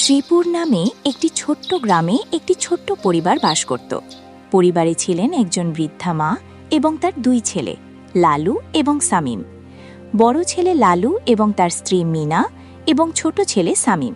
শ্রীপুর নামে একটি ছোট্ট গ্রামে একটি ছোট্ট পরিবার বাস করত। পরিবারে ছিলেন একজন বৃদ্ধা মা এবং তার দুই ছেলে, লালু এবং সামিম। বড় ছেলে লালু এবং তার স্ত্রী মিনা এবং ছোট ছেলে সামিম।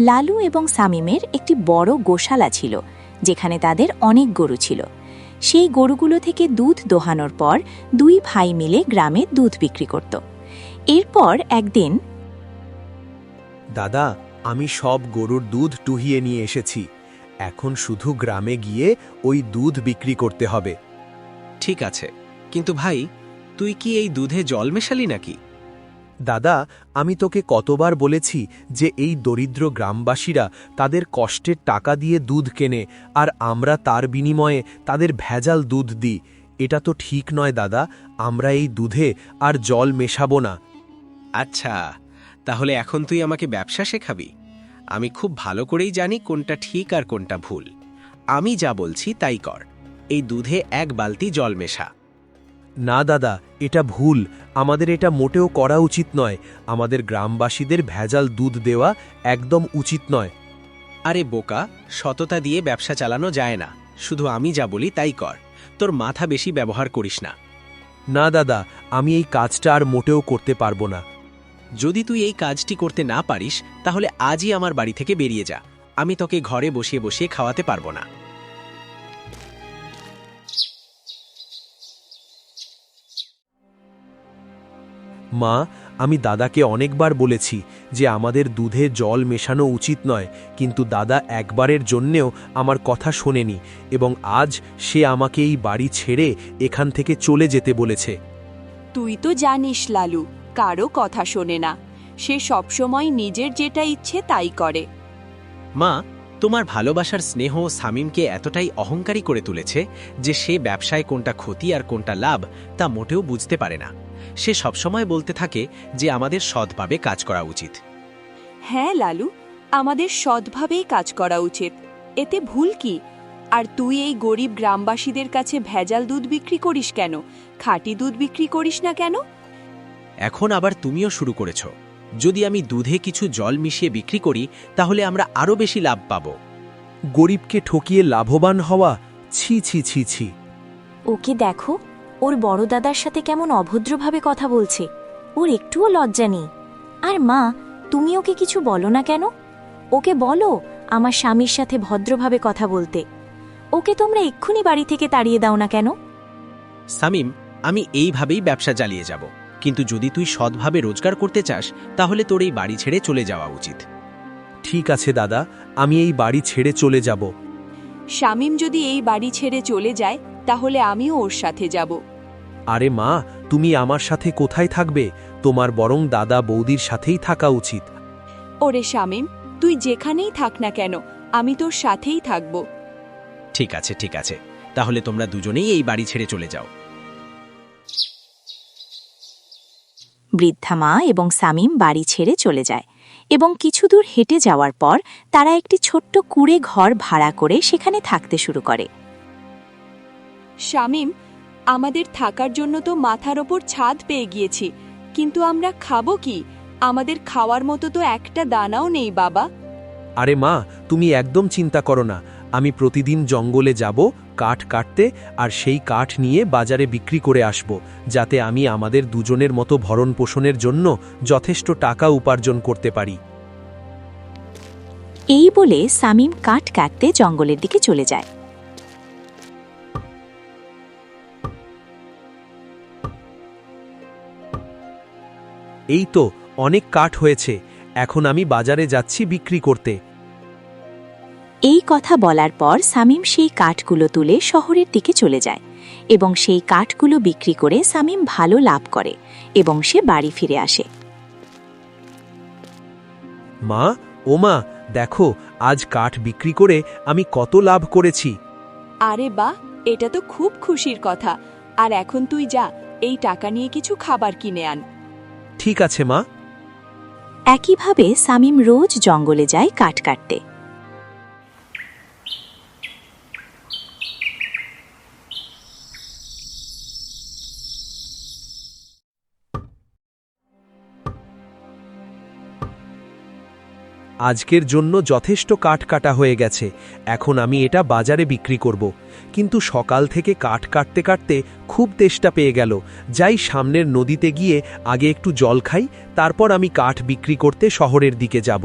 লালু এবং সামিমের একটি বড় গোশালা ছিল, যেখানে তাদের অনেক গরু ছিল। সেই গরুগুলো থেকে দুধ দোহানোর পর দুই ভাই মিলে গ্রামে দুধ বিক্রি করত। এরপর একদিন, দাদা, আমি সব গরুর দুধ টুহিয়ে নিয়ে এসেছি। এখন শুধু গ্রামে গিয়ে ওই দুধ বিক্রি করতে হবে। ঠিক আছে, কিন্তু ভাই, তুই কি এই দুধে জল মেশালি নাকি? দাদা, আমি তোকে কতবার বলেছি যে এই দরিদ্র গ্রামবাসীরা তাদের কষ্টের টাকা দিয়ে দুধ কেনে, আর আমরা তার বিনিময়ে তাদের ভেজাল দুধ দিই। এটা তো ঠিক নয় দাদা। আমরা এই দুধে আর জল মেশাবো না। আচ্ছা, তাহলে এখন তুই আমাকে ব্যবসা শেখাবি? আমি খুব ভালো করেই জানি কোনটা ঠিক আর কোনটা ভুল। আমি যা বলছি তাই কর। এই দুধে 1 বালতি জল মেশা। না দাদা, এটা ভুল। আমাদের এটা মোটেও করা উচিত নয়। আমাদের গ্রামবাসীদের ভেজাল দুধ দেওয়া একদম উচিত নয়। আরে বোকা, সততা দিয়ে ব্যবসা চালানো যায় না। শুধু আমি যা বলি তাই কর। তোর মাথা বেশি ব্যবহার করিস না। না দাদা, আমি এই কাজটা আর মোটেও করতে পারবো না। যদি তুই এই কাজটি করতে না পারিস, তাহলে আজই আমার বাড়ি থেকে বেরিয়ে যা। আমি তোকে ঘরে বসিয়ে বসিয়ে খাওয়াতে পারবো না। মা, আমি দাদাকে অনেকবার বলেছি যে আমাদের দুধে জল মেশানো উচিত নয়, কিন্তু দাদা একবারের জন্যেও আমার কথা শোনেনি এবং আজ সে আমাকে এই বাড়ি ছেড়ে এখান থেকে চলে যেতে বলেছে। তুই তো জানিস লালু কারো কথা শোনে না। সে সবসময় নিজের যেটা ইচ্ছে তাই করে। মা, তোমার ভালোবাসার স্নেহ সামিমকে এতটাই অহংকারী করে তুলেছে যে সে ব্যবসায় কোনটা ক্ষতি আর কোনটা লাভ তা মোটেও বুঝতে পারে না। সে সবসময় বলতে থাকে যে আমাদের সৎভাবে কাজ করা উচিত। হ্যাঁ লালু, আমাদের সৎভাবেই কাজ করা উচিত। এতে ভুল কি? আর তুই এই গরিব গ্রামবাসীদের কাছে ভেজাল দুধ বিক্রি করিস কেন? খাঁটি দুধ বিক্রি করিস না কেন? এখন আবার তুমিও শুরু করেছ। যদি আমি দুধে কিছু জল মিশিয়ে বিক্রি করি, তাহলে আমরা আরও বেশি লাভ পাব। গরিবকে ঠকিয়ে লাভবান হওয়া? ছি ছি ছি ছি। ওকে দেখো, ওর বড় দাদার সাথে কেমন অভদ্রভাবে কথা বলছে। ওর একটুও লজ্জা নেই। আর মা, তুমি ওকে কিছু বলো না কেন? ওকে বলো আমার স্বামীর সাথে ভদ্রভাবে কথা বলতে। ওকে তোমরা এক্ষুনি বাড়ি থেকে তাড়িয়ে দাও না কেন? সামিম, আমি এইভাবেই ব্যবসা চালিয়ে যাব, কিন্তু যদি তুই সৎভাবে রোজগার করতে চাস, তাহলে তোর এই বাড়ি ছেড়ে চলে যাওয়া উচিত। ঠিক আছে দাদা, আমি এই বাড়ি ছেড়ে চলে যাব। শামীম যদি এই বাড়ি ছেড়ে চলে যায়, তাহলে আমিও ওর সাথে যাব। আরে মা, তুমি আমার সাথে কোথায় থাকবে? তোমার বরং দাদা বৌদির সাথেই থাকা উচিত। ওরে শামীম, তুই যেখানেই থাক না কেন, আমি তোর সাথেই থাকব। ঠিক আছে, ঠিক আছে, তাহলে তোমরা দুজনেই এই বাড়ি ছেড়ে চলে যাও। বৃদ্ধা মা এবং সামিম বাড়ি ছেড়ে চলে যায় এবং কিছু দূর হেঁটে যাওয়ার পর তারা একটি ছোট্ট কুঁড়ে ঘর ভাড়া করে সেখানে থাকতে শুরু করে। শামীম, আমাদের থাকার জন্য তো মাথার ওপর ছাদ পেয়ে গিয়েছি, কিন্তু আমরা খাবো কি? আমাদের খাওয়ার মতো তো একটা দানাও নেই বাবা। আরে মা, তুমি একদম চিন্তা করো না। আমি প্রতিদিন জঙ্গলে যাব কাঠ কাটতে, আর সেই কাঠ নিয়ে বাজারে বিক্রি করে আসব, যাতে আমি আমাদের দুজনের মতো ভরণ পোষণের জন্য যথেষ্ট টাকা উপার্জন করতে পারি। এই বলে সামিম কাঠ কাটতে জঙ্গলের দিকে চলে যায়। এই তো অনেক কাঠ হয়েছে, এখন আমি বাজারে যাচ্ছি বিক্রি করতে। এই কথা বলার পর সামিম সেই কাঠগুলো তুলে শহরের দিকে চলে যায় এবং সেই কাঠগুলো বিক্রি করে সামিম ভালো লাভ করে এবং সে বাড়ি ফিরে আসে। মা, ও মা, দেখো আজ কাঠ বিক্রি করে আমি কত লাভ করেছি। আরে বাহ, এটা তো খুব খুশির কথা। আর এখন তুই যা, এই টাকা নিয়ে কিছু খাবার কিনে আন। ঠিক আছে মা। একইভাবে সামিম রোজ জঙ্গলে যায় কাঠ কাটতে। আজকের জন্য যথেষ্ট কাঠ কাটা হয়ে গেছে, এখন আমি এটা বাজারে বিক্রি করব। কিন্তু সকাল থেকে কাঠ কাটতে কাটতে খুব তেষ্টা পেয়ে গেল। যাই সামনের নদীতে গিয়ে আগে একটু জল খাই, তারপর আমি কাঠ বিক্রি করতে শহরের দিকে যাব।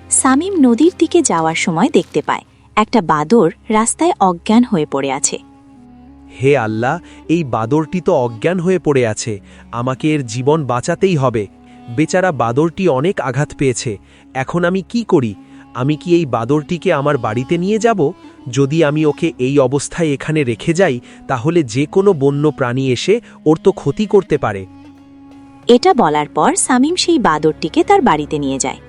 সামিম নদীর দিকে যাওয়ার সময় দেখতে পায় একটা বাদর রাস্তায় অজ্ঞান হয়ে পড়ে আছে। হে আল্লাহ, এই বাদরটি তো অজ্ঞান হয়ে পড়ে আছে, আমাকে এর জীবন বাঁচাতেই হবে। বেচারা বাদরটি অনেক আঘাত পেয়েছে, এখন আমি কি করি? আমি কি এই বাদরটিকে আমার বাড়িতে নিয়ে যাব? যদি আমি ওকে এই অবস্থায় এখানে রেখে যাই, তাহলে যে কোনো বন্য প্রাণী এসে ওর তো ক্ষতি করতে পারে। এটা বলার পর সামিম সেই বাদরটিকে তার বাড়িতে নিয়ে যায়।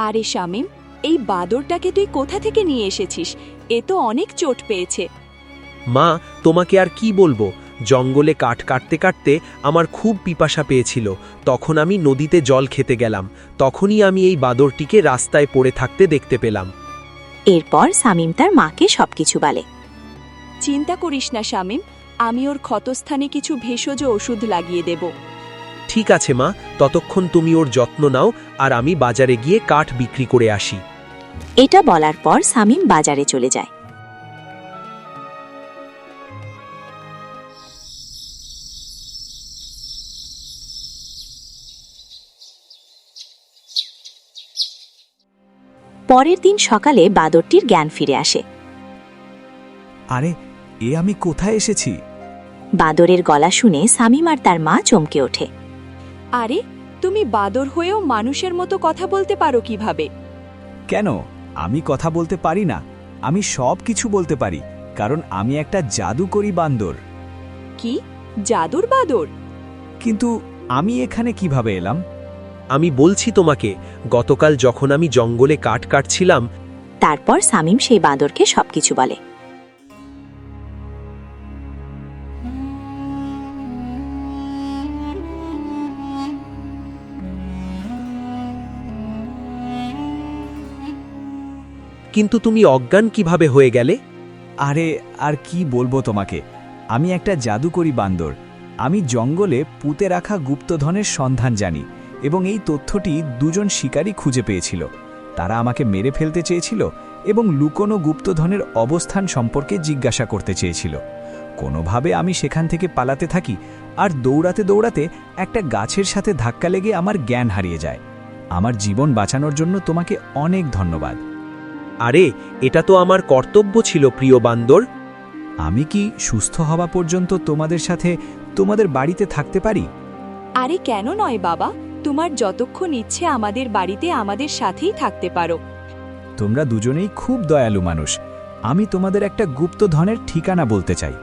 আরে শামিম, এই বাদরটাকে তুই কোথা থেকে নিয়ে এসেছিস? এ তো অনেক চোট পেয়েছে। মা, তোমাকে আর কি বলবো, জঙ্গলে কাঠ কাটতে কাটতে আমার খুব পিপাসা পেয়েছিল, তখন আমি নদীতে জল খেতে গেলাম, তখনই আমি এই বাদরটিকে রাস্তায় পড়ে থাকতে দেখতে পেলাম। এরপর সামিম তার মাকে সবকিছু বলে। চিন্তা করিস না শামিম, আমি ওর ক্ষতস্থানে কিছু ভেষজ ওষুধ লাগিয়ে দেব। ঠিক আছে মা, ততক্ষণ তুমি ওর যত্ন নাও, আর আমি বাজারে গিয়ে কাঠ বিক্রি করে আসি। এটা বলার পর সামিম বাজারে চলে যায়। পরের দিন সকালে বাদরটির জ্ঞান ফিরে আসে। আরে, এ আমি কোথায় এসেছি? বাদরের গলা শুনে সামিম আর তার মা চমকে ওঠে। আরে, তুমি বাদর হয়েও মানুষের মতো কথা বলতে পারো কিভাবে? কেন, আমি কথা বলতে পারি না? আমি সব কিছু বলতে পারি, কারণ আমি একটা জাদুকরি বান্দর। কি, জাদুর বাদর? কিন্তু আমি এখানে কিভাবে এলাম? আমি বলছি তোমাকে, গতকাল যখন আমি জঙ্গলে কাঠ কাটছিলাম, তারপর সামিম সেই বাদরকে সবকিছু বলে। কিন্তু তুমি অজ্ঞান কিভাবে হয়ে গেলে? আরে, আর কি বলবো তোমাকে, আমি একটা জাদুকরি বান্দর। আমি জঙ্গলে পুঁতে রাখা গুপ্তধনের সন্ধান জানি, এবং এই তথ্যটি দুজন শিকারী খুঁজে পেয়েছিল। তারা আমাকে মেরে ফেলতে চেয়েছিল এবং লুকোনো গুপ্তধনের অবস্থান সম্পর্কে জিজ্ঞাসা করতে চেয়েছিল। কোনোভাবে আমি সেখান থেকে পালাতে থাকি, আর দৌড়াতে দৌড়াতে একটা গাছের সাথে ধাক্কা লেগে আমার জ্ঞান হারিয়ে যায়। আমার জীবন বাঁচানোর জন্য তোমাকে অনেক ধন্যবাদ। আরে, এটা তো আমার কর্তব্য ছিল, প্রিয় বান্দর। আমি কি সুস্থ হওয়া পর্যন্ত তোমাদের সাথে তোমাদের বাড়িতে থাকতে পারি? আরে কেন নয় বাবা, তোমার যতক্ষণ ইচ্ছে আমাদের বাড়িতে আমাদের সাথেই থাকতে পারো। তোমরা দুজনেই খুব দয়ালু মানুষ। আমি তোমাদের একটা গুপ্তধনের ঠিকানা বলতে চাই।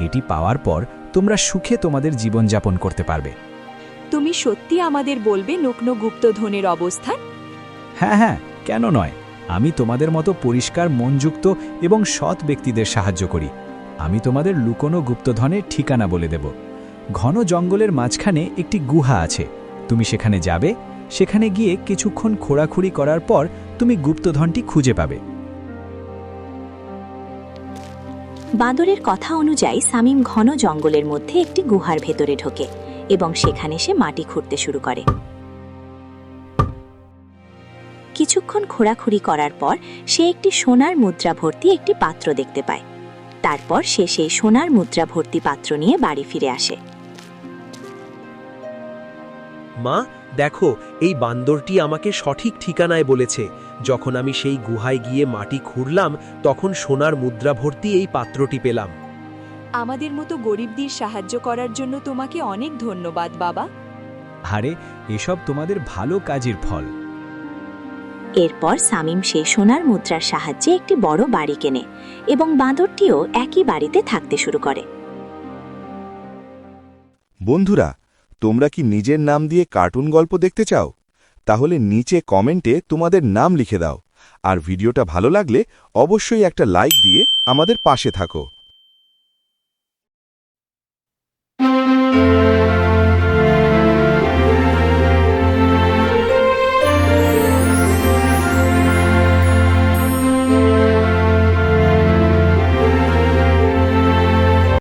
এটি পাওয়ার পর তোমরা সুখে তোমাদের জীবনযাপন করতে পারবে। তুমি সত্যি আমাদের বলবে নগ্ন গুপ্তধনের অবস্থান? হ্যাঁ হ্যাঁ, কেন নয়। আমি তোমাদের মতো পরিষ্কার মনযুক্ত এবং সৎ ব্যক্তিদের সাহায্য করি। আমি তোমাদের লুকোনো গুপ্তধনের ঠিকানা বলে দেব। ঘন জঙ্গলের মাঝখানে একটি গুহা আছে, তুমি সেখানে যাবে। সেখানে গিয়ে কিছুক্ষণ খোঁড়াখুড়ি করার পর তুমি গুপ্তধনটি খুঁজে পাবে। বাদরের কথা অনুযায়ী সামিম ঘন জঙ্গলের মধ্যে একটি গুহার ভেতরে ঢোকে এবং সেখানে সে মাটি খুঁড়তে শুরু করে। কিছুক্ষণ খোঁড়াখুড়ি করার পর সে একটি সোনার মুদ্রা ভর্তি একটি পাত্র দেখতে পায়। তারপর সে সেই সোনার মুদ্রা ভর্তি পাত্র নিয়ে বাড়ি ফিরে আসে। মা, দেখো, এই বান্দরটি আমাকে সঠিক ঠিকানায় বলেছে। যখন আমি সেই গুহায় গিয়ে মাটি খুঁড়লাম, তখন সোনার মুদ্রা ভর্তি এই পাত্রটি পেলাম। আমাদের মতো গরিবদের সাহায্য করার জন্য তোমাকে অনেক ধন্যবাদ বাবা। আরে, এসব তোমাদের ভালো কাজের ফল। এরপর সামিম সেই সোনার মুদ্রার সাহায্যে একটি বড় বাড়ি কেনে এবং বাঁদরটিও একই বাড়িতে থাকতে শুরু করে। বন্ধুরা, তোমরা কি নিজের নাম দিয়ে কার্টুন গল্প দেখতে চাও? তাহলে নিচে কমেন্টে তোমাদের নাম লিখে দাও। আর ভিডিওটা ভালো লাগলে অবশ্যই একটা লাইক দিয়ে আমাদের পাশে থাকো।